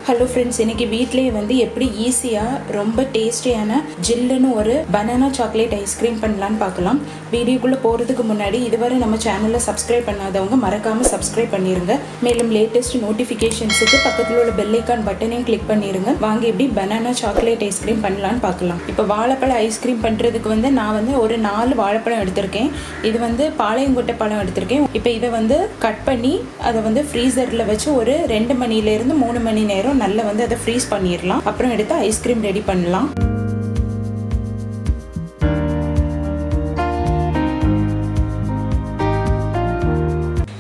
Hello friends, இன்னைக்கு வீட்லேயே வந்து எப்படி ஈஸியாக ரொம்ப டேஸ்டியான ஜில்லுன்னு ஒரு பனானா சாக்லேட் ஐஸ்கிரீம் பண்ணலான்னு பார்க்கலாம். வீடியோக்குள்ளே போகிறதுக்கு முன்னாடி இதுவரை நம்ம சேனலை சப்ஸ்கிரைப் பண்ணாதவங்க மறக்காமல் சப்ஸ்கிரைப் பண்ணிடுங்க. மேலும் லேட்டஸ்ட் நோட்டிஃபிகேஷன்ஸுக்கு பக்கத்தில் உள்ள பெல் ஐக்கான் பட்டனையும் கிளிக் பண்ணிடுங்க. வாங்க எப்படி பனானா சாக்லேட் ஐஸ்கிரீம் பண்ணலான்னு பார்க்கலாம். இப்போ வாழைப்பழ ஐஸ்கிரீம் பண்ணுறதுக்கு வந்து நான் ஒரு 4 வாழைப்பழம் எடுத்திருக்கேன். இது வந்து பாளையங்கொட்டை பழம் எடுத்திருக்கேன். இப்போ இதை கட் பண்ணி அதை ஃப்ரீசரில் வச்சு ஒரு 2 மணிலேருந்து 3 மணி நேரம் நல்லா அதை ஃப்ரீஸ் பண்ணிடலாம். அப்புறம் எடுத்து ஐஸ்கிரீம் ரெடி பண்ணலாம்.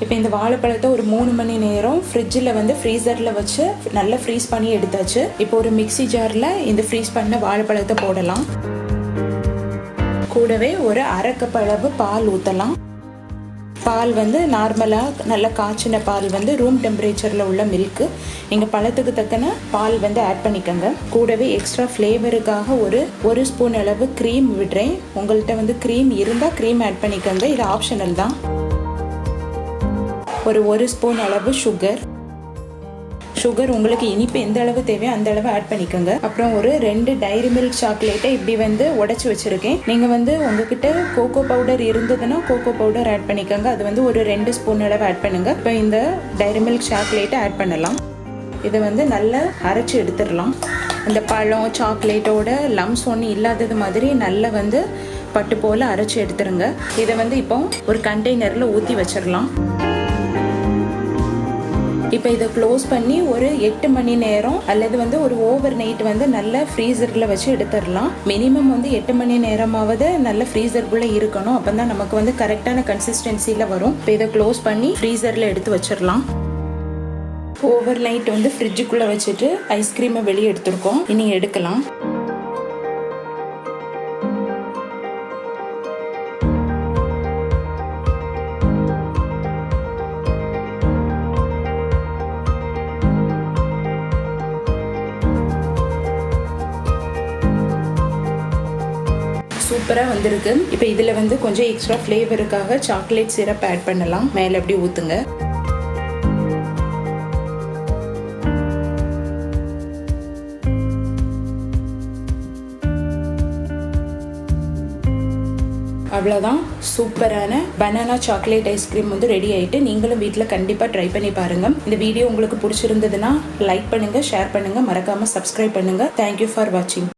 இப்போ இந்த வாழைப்பழத்தை ஒரு 3 மணி நேரம் ஃப்ரிட்ஜில் ஃப்ரீசரில் வச்சு நல்லா ஃப்ரீஸ் பண்ணி எடுத்தாச்சு. இப்போ ஒரு மிக்ஸி ஜாரில் இந்த ஃப்ரீஸ் பண்ண வாழைப்பழத்தை போடலாம். கூடவே ஒரு 1/2 கப் அளவு பால் ஊற்றலாம். பால் நார்மலாக நல்லா காய்ச்சின பால் ரூம் டெம்பரேச்சரில் உள்ள மில்க்கு. நீங்கள் பழத்துக்கு தக்கன பால் ஆட் பண்ணிக்கோங்க. கூடவே எக்ஸ்ட்ரா ஃப்ளேவருக்காக ஒரு ஸ்பூன் அளவு க்ரீம் விடுறேன். உங்கள்கிட்ட க்ரீம் இருந்தால் க்ரீம் ஆட் பண்ணிக்கோங்க, இது ஆப்ஷனல் தான். ஒரு ஸ்பூன் அளவு சுகர் உங்களுக்கு இனிப்பு எந்த அளவு தேவையோ அந்த அளவு ஆட் பண்ணிக்கோங்க. அப்புறம் ஒரு 2 டைரி மில்க் சாக்லேட்டை இப்படி உடைச்சி வச்சுருக்கேன். நீங்கள் உங்ககிட்ட கோகோ பவுடர் இருந்ததுன்னா கோகோ பவுடர் ஆட் பண்ணிக்கோங்க. அது ஒரு 2 ஸ்பூன் அளவு ஆட் பண்ணுங்கள். இப்போ இந்த டைரி மில்க் சாக்லேட்டை ஆட் பண்ணலாம். இதை நல்லா அரைச்சி எடுத்துடலாம். அந்த பழம் சாக்லேட்டோட லம்ஸ் ஒன்று இல்லாதது மாதிரி நல்லா பட்டு போல் அரைச்சி எடுத்துருங்க. இதை இப்போ ஒரு கண்டெய்னரில் ஊற்றி வச்சிடலாம். இப்போ இதை க்ளோஸ் பண்ணி ஒரு 8 மணி நேரம் அல்லது ஒரு ஓவர் நைட் நல்ல ஃப்ரீசரில் வச்சு எடுத்துடலாம். மினிமம் 8 மணி நேரமாவது நல்ல ஃப்ரீசருக்குள்ளே இருக்கணும். அப்போ தான் நமக்கு கரெக்டான கன்சிஸ்டன்சியில் வரும். இப்போ இதை க்ளோஸ் பண்ணி ஃப்ரீசரில் எடுத்து வச்சிடலாம். ஓவர் நைட் ஃப்ரிட்ஜுக்குள்ளே வச்சுட்டு ஐஸ்கிரீமை வெளியே எடுத்துருக்கோம். இனி எடுக்கலாம். சூப்பராக வந்திருக்கு. இப்போ இதில் கொஞ்சம் எக்ஸ்ட்ரா ஃப்ளேவருக்காக சாக்லேட் சிரப் ஆட் பண்ணலாம். மேலே எப்படி ஊற்றுங்க. அவ்வளோதான், சூப்பரான பனானா சாக்லேட் ஐஸ்கிரீம் ரெடி ஆகிட்டு நீங்களும் வீட்டில் கண்டிப்பாக ட்ரை பண்ணி பாருங்கள். இந்த வீடியோ உங்களுக்கு பிடிச்சிருந்ததுன்னா லைக் பண்ணுங்கள், ஷேர் பண்ணுங்கள், மறக்காமல் சப்ஸ்கிரைப் பண்ணுங்கள். தேங்க்யூ ஃபார் வாட்சிங்.